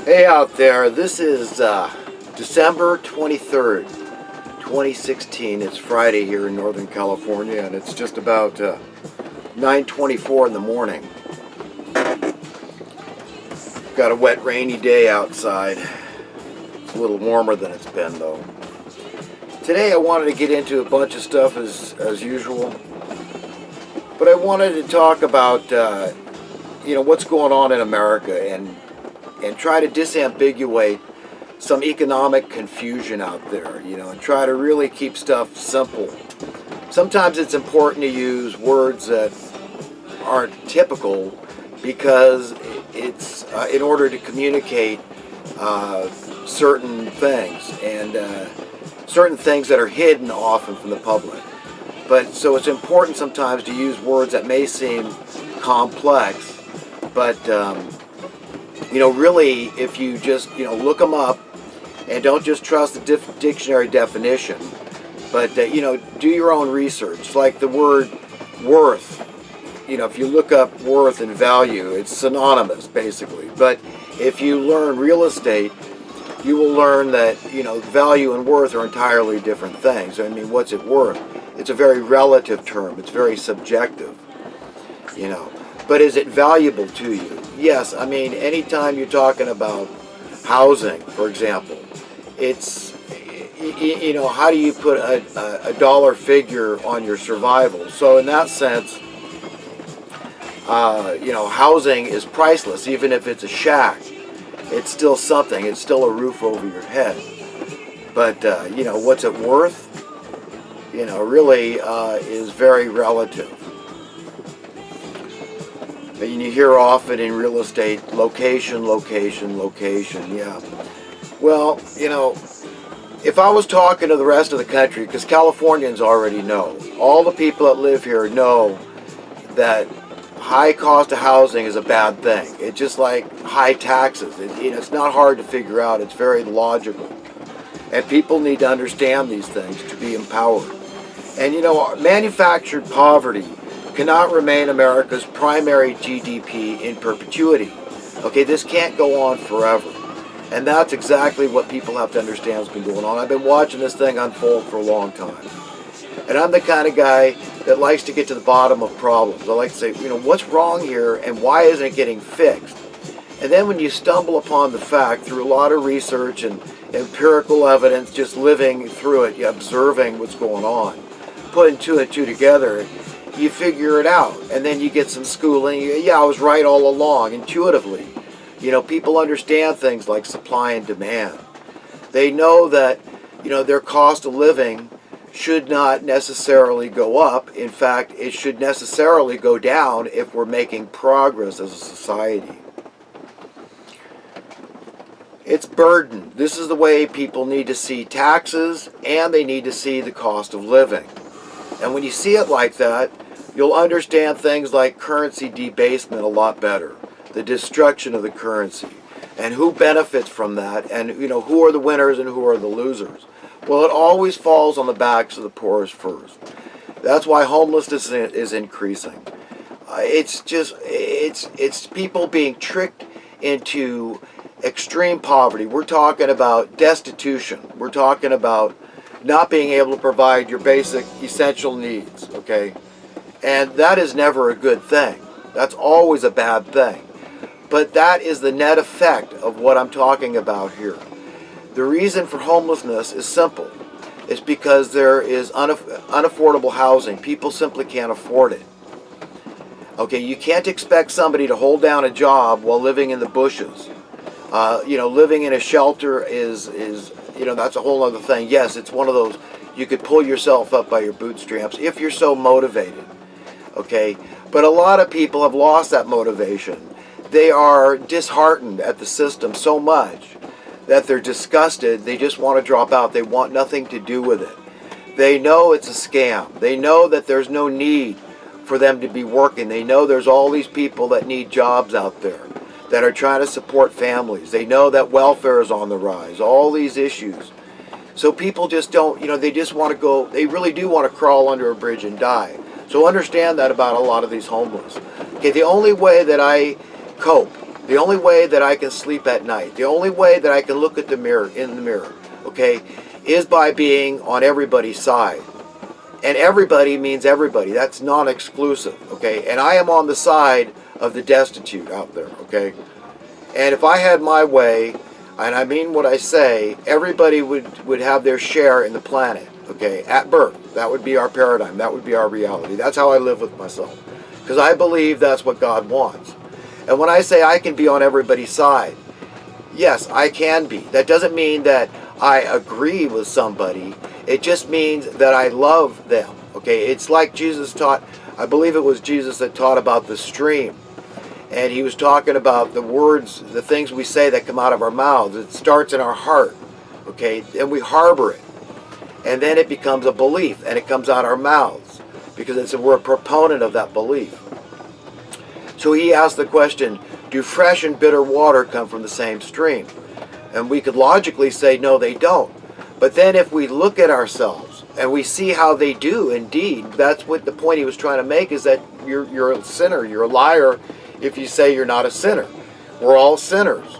Hey out there, this is December 23rd, 2016. It's Friday here in Northern California, and it's just about 9:24 in the morning. Got a wet, rainy day outside. It's a little warmer than it's been, though. Today I wanted to get into a bunch of stuff as usual, but I wanted to talk about what's going on in America and try to disambiguate some economic confusion out there, and try to really keep stuff simple. Sometimes it's important to use words that aren't typical because it's in order to communicate certain things and certain things that are hidden often from the public. But so it's important sometimes to use words that may seem complex, but really, if you just, look them up and don't just trust the dictionary definition, but, do your own research. Like the word worth, if you look up worth and value, it's synonymous, basically. But if you learn real estate, you will learn that, value and worth are entirely different things. I mean, what's it worth? It's a very relative term. It's very subjective, But is it valuable to you? Yes, I mean, anytime you're talking about housing, for example, it's, how do you put a dollar figure on your survival? So in that sense, housing is priceless. Even if it's a shack, it's still something. It's still a roof over your head. But, what's it worth? Really is very relative. And you hear often in real estate, location, location, location, yeah. Well, if I was talking to the rest of the country, because Californians already know, all the people that live here know that high cost of housing is a bad thing. It's just like high taxes. It's not hard to figure out. It's very logical. And people need to understand these things to be empowered. And, manufactured poverty cannot remain America's primary GDP in perpetuity. Okay, this can't go on forever. And that's exactly what people have to understand has been going on. I've been watching this thing unfold for a long time. And I'm the kind of guy that likes to get to the bottom of problems. I like to say, what's wrong here and why isn't it getting fixed? And then when you stumble upon the fact through a lot of research and empirical evidence, just living through it, observing what's going on, putting two and two together, you figure it out, and then you get some schooling. Yeah, I was right all along, intuitively. People understand things like supply and demand. They know that, their cost of living should not necessarily go up. In fact, it should necessarily go down if we're making progress as a society. It's burden. This is the way people need to see taxes, and they need to see the cost of living. And when you see it like that, you'll understand things like currency debasement a lot better, the destruction of the currency, and who benefits from that, and who are the winners and who are the losers. Well, it always falls on the backs of the poorest first. That's why homelessness is increasing. It's people being tricked into extreme poverty. We're talking about destitution. We're talking about not being able to provide your basic essential needs, okay? And that is never a good thing. That's always a bad thing. But that is the net effect of what I'm talking about here. The reason for homelessness is simple. It's because there is unaffordable housing. People simply can't afford it. Okay, you can't expect somebody to hold down a job while living in the bushes. Living in a shelter is that's a whole other thing. Yes, it's one of those, you could pull yourself up by your bootstraps if you're so motivated. Okay, but a lot of people have lost that motivation. They are disheartened at the system so much that they're disgusted. They just want to drop out. They want nothing to do with it. They know it's a scam. They know that there's no need for them to be working. They know there's all these people that need jobs out there that are trying to support families. They know that welfare is on the rise. All these issues. So people just don't, they just want to go, they really do want to crawl under a bridge and die. So understand that about a lot of these homeless. Okay, the only way that I cope, The only way that I can sleep at night, the only way that I can look at the mirror, in the mirror, okay, is by being on everybody's side. And everybody means everybody. That's non-exclusive, okay? And I am on the side of the destitute out there, okay? And if I had my way, and I mean what I say, everybody would have their share in the planet, okay, at birth. That would be our paradigm. That would be our reality. That's how I live with myself. Because I believe that's what God wants. And when I say I can be on everybody's side, yes, I can be. That doesn't mean that I agree with somebody. It just means that I love them, okay? It's like Jesus taught, I believe it was Jesus that taught about the stream. And he was talking about the words, the things we say that come out of our mouths. It starts in our heart, okay? And we harbor it. And then it becomes a belief, and it comes out our mouths because we're a proponent of that belief. So he asked the question, do fresh and bitter water come from the same stream? And we could logically say, no, they don't. But then if we look at ourselves and we see how they do indeed, that's what the point he was trying to make, is that you're a sinner, you're a liar if you say you're not a sinner. We're all sinners.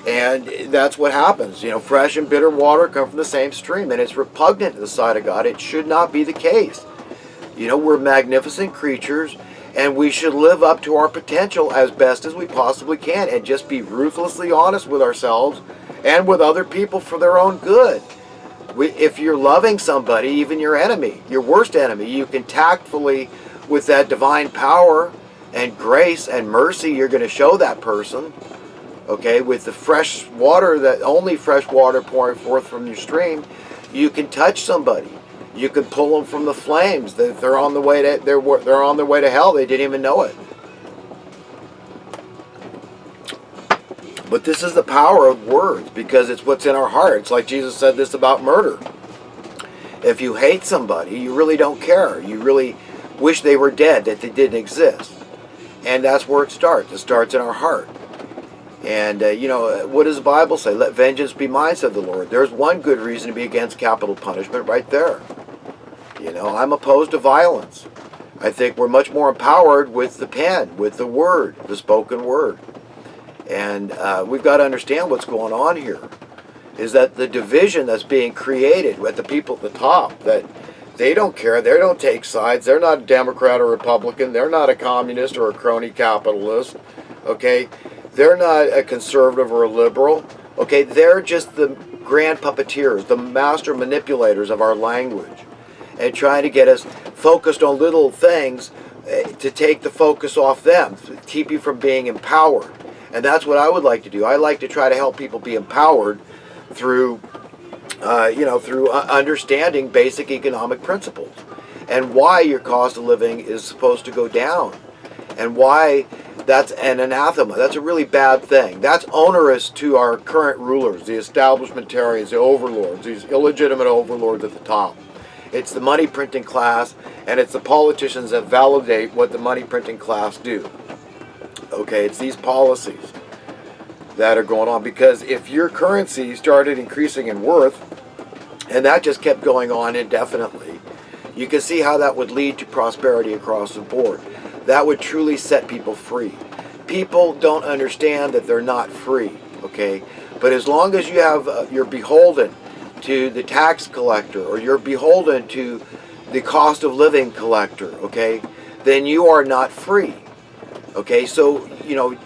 And that's what happens. You know, fresh and bitter water come from the same stream, and it's repugnant to the sight of God. It should not be the case. You know, we're magnificent creatures, and we should live up to our potential as best as we possibly can and just be ruthlessly honest with ourselves and with other people for their own good. If you're loving somebody, even your enemy, your worst enemy, you can tactfully, with that divine power and grace and mercy, you're going to show that person, okay, with the fresh water, that only fresh water pouring forth from your stream, you can touch somebody. You can pull them from the flames. They're on the way to they're on their way to hell. They didn't even know it. But this is the power of words, because it's what's in our heart. It's like Jesus said this about murder. If you hate somebody, you really don't care. You really wish they were dead, that they didn't exist. And that's where it starts. It starts in our heart. And, you know, what does the Bible say? Let vengeance be mine, said the Lord. There's one good reason to be against capital punishment right there. You know, I'm opposed to violence. I think we're much more empowered with the pen, with the word, the spoken word. And we've got to understand what's going on here, is that the division that's being created with the people at the top, that they don't care, they don't take sides, they're not a Democrat or Republican, they're not a communist or a crony capitalist, okay? They're not a conservative or a liberal, okay? They're just the grand puppeteers, the master manipulators of our language, and trying to get us focused on little things to take the focus off them, to keep you from being empowered. And that's what I would like to do. I like to try to help people be empowered through, through understanding basic economic principles and why your cost of living is supposed to go down and why that's an anathema. That's a really bad thing. That's onerous to our current rulers, the establishmentarians, the overlords, these illegitimate overlords at the top. It's the money printing class, and it's the politicians that validate what the money printing class do. Okay, it's these policies that are going on, because if your currency started increasing in worth, and that just kept going on indefinitely, you can see how that would lead to prosperity across the board. That would truly set people free. People don't understand that they're not free, okay? But as long as you have, you're beholden to the tax collector, or you're beholden to the cost of living collector, okay, then you are not free. Okay, so, you know,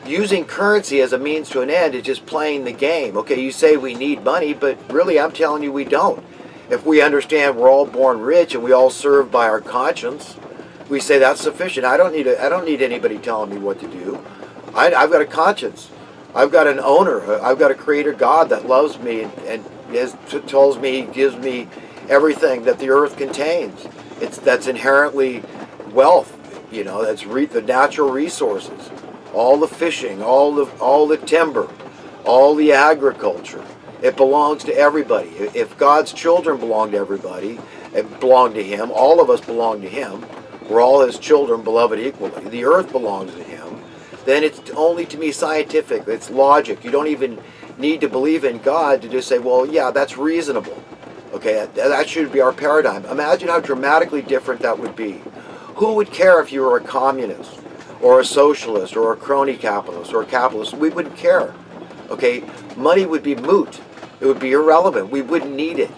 using currency as a means to an end is just playing the game. Okay, you say we need money, but really I'm telling you we don't. If we understand we're all born rich and we all serve by our conscience, we say that's sufficient. I don't need anybody telling me what to do. I've got a conscience. I've got an owner. I've got a creator God that loves me and tells me, gives me everything that the earth contains. That's inherently wealth. You know, that's the natural resources, all the fishing, all the timber, all the agriculture. It belongs to everybody. If God's children belong to everybody, it belong to Him. All of us belong to Him. We're all His children, beloved equally. The earth belongs to Him. Then it's only, to me, scientific. It's logic. You don't even need to believe in God to just say, well, yeah, that's reasonable. Okay, that should be our paradigm. Imagine how dramatically different that would be. Who would care if you were a communist or a socialist or a crony capitalist or a capitalist, we wouldn't care. Okay, money would be moot. It would be irrelevant. We wouldn't need it.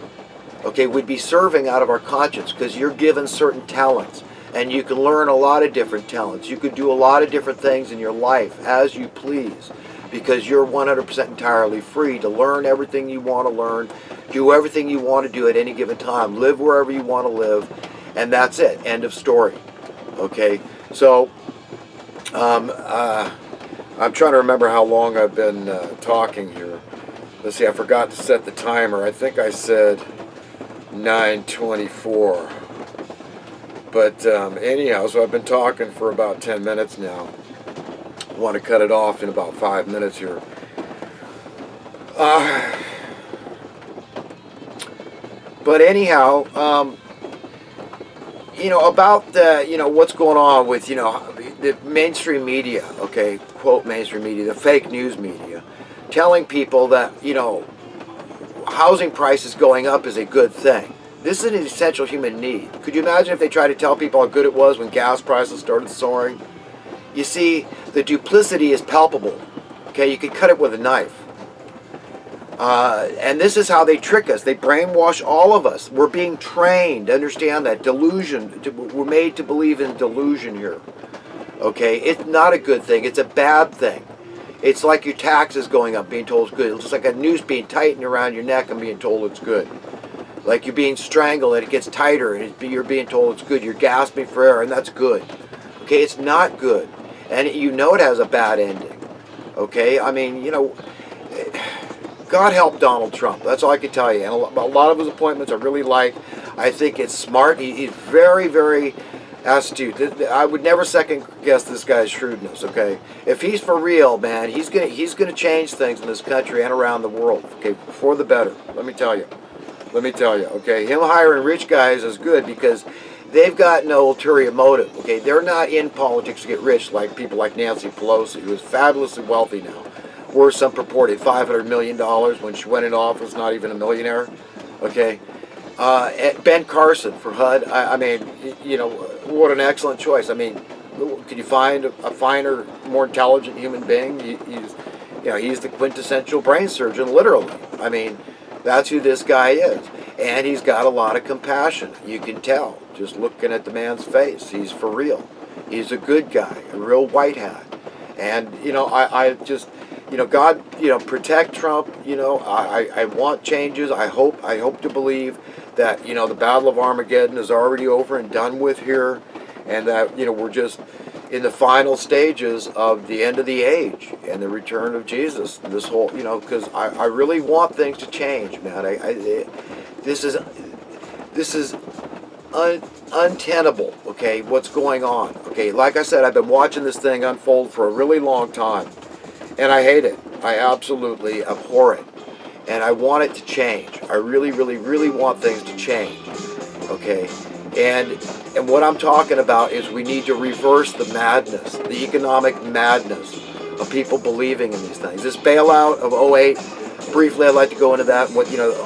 Okay, we'd be serving out of our conscience because you're given certain talents and you can learn a lot of different talents. You could do a lot of different things in your life as you please because you're 100% entirely free to learn everything you want to learn, do everything you want to do at any given time, live wherever you want to live, and that's it. End of story. Okay, so I'm trying to remember how long I've been talking here. Let's see, I forgot to set the timer. I think I said 9:24. But anyhow, so I've been talking for about 10 minutes now. I want to cut it off in about 5 minutes here. But anyhow, about the, what's going on with, the mainstream media, okay, quote mainstream media, the fake news media, telling people that, housing prices going up is a good thing. This is an essential human need. Could you imagine if they tried to tell people how good it was when gas prices started soaring? You see, the duplicity is palpable. Okay, you could cut it with a knife. And this is how they trick us. They brainwash all of us. We're being trained. Understand that. Delusion. We're made to believe in delusion here. Okay, it's not a good thing. It's a bad thing. It's like your taxes going up, being told it's good. It's like a noose being tightened around your neck and being told it's good. Like you're being strangled and it gets tighter and you're being told it's good. You're gasping for air and that's good. Okay, it's not good. And you know it has a bad ending. Okay, I mean, God help Donald Trump. That's all I can tell you. And a lot of his appointments I really like. I think it's smart. He's very, very astute. I would never second guess this guy's shrewdness. Okay, if he's for real, man, he's gonna change things in this country and around the world. Okay, for the better. Let me tell you. Okay, him hiring rich guys is good because they've got no ulterior motive. Okay, they're not in politics to get rich like people like Nancy Pelosi, who is fabulously wealthy now, worth some purported $500 million when she went in office, not even a millionaire. Okay. Ben Carson for HUD. I mean, what an excellent choice. I mean, could you find a finer, more intelligent human being? He's the quintessential brain surgeon, literally. I mean, that's who this guy is. And he's got a lot of compassion. You can tell just looking at the man's face. He's for real. He's a good guy, a real white hat. And, I just, God, protect Trump. I want changes. I hope to believe that, the Battle of Armageddon is already over and done with here. And that, we're just in the final stages of the end of the age and the return of Jesus. This whole, because I really want things to change, man. This is untenable, okay, what's going on. Okay, like I said, I've been watching this thing unfold for a really long time. And I hate it. I absolutely abhor it. And I want it to change. I really, really, really want things to change. Okay? And what I'm talking about is we need to reverse the madness, the economic madness of people believing in these things. This bailout of '08, briefly I'd like to go into that,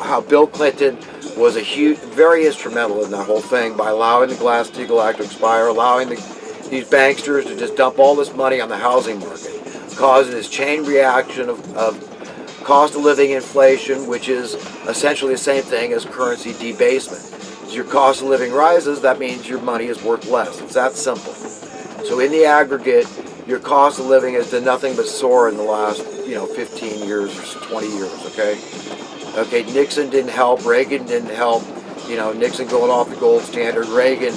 how Bill Clinton was very instrumental in that whole thing by allowing the Glass-Steagall Act to expire, allowing these banksters to just dump all this money on the housing market, causing this chain reaction of cost of living inflation, which is essentially the same thing as currency debasement. As your cost of living rises, that means your money is worth less. It's that simple. So in the aggregate, your cost of living has done nothing but soar in the last, 15 years or 20 years, okay? Okay, Nixon didn't help, Reagan didn't help, Nixon going off the gold standard, Reagan,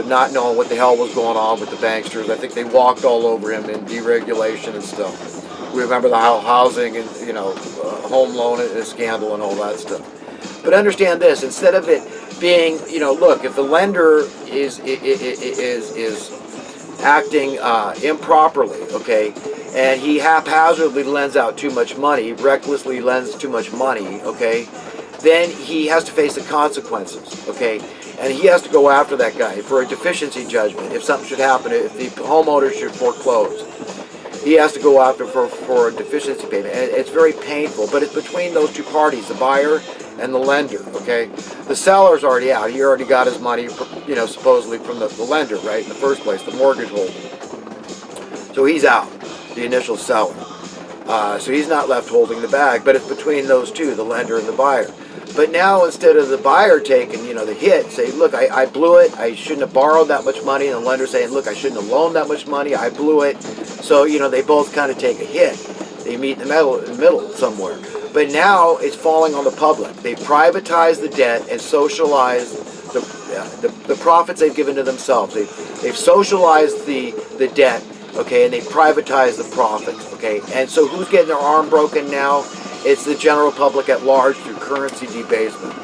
not knowing what the hell was going on with the banksters. I think they walked all over him in deregulation and stuff. We remember the housing and, home loan and scandal and all that stuff. But understand this, instead of it being, look, if the lender is acting improperly, okay, and he haphazardly lends out too much money, recklessly lends too much money, okay, then he has to face the consequences, okay, and he has to go after that guy for a deficiency judgment. If something should happen, if the homeowner should foreclose, he has to go after for a deficiency payment. And it's very painful, but it's between those two parties, the buyer and the lender, okay? The seller's already out. He already got his money, supposedly from the lender, right, in the first place, the mortgage holder. So he's out, the initial seller. So he's not left holding the bag, but it's between those two, the lender and the buyer. But now instead of the buyer taking, the hit, say, look, I blew it, I shouldn't have borrowed that much money, and the lender saying, look, I shouldn't have loaned that much money, I blew it. So, they both kind of take a hit. They meet in the middle somewhere. But now it's falling on the public. They privatize the debt and socialize the profits they've given to themselves. They've socialized the debt, okay, and they privatize the profits, okay. And so who's getting their arm broken now? It's the general public at large through currency debasement.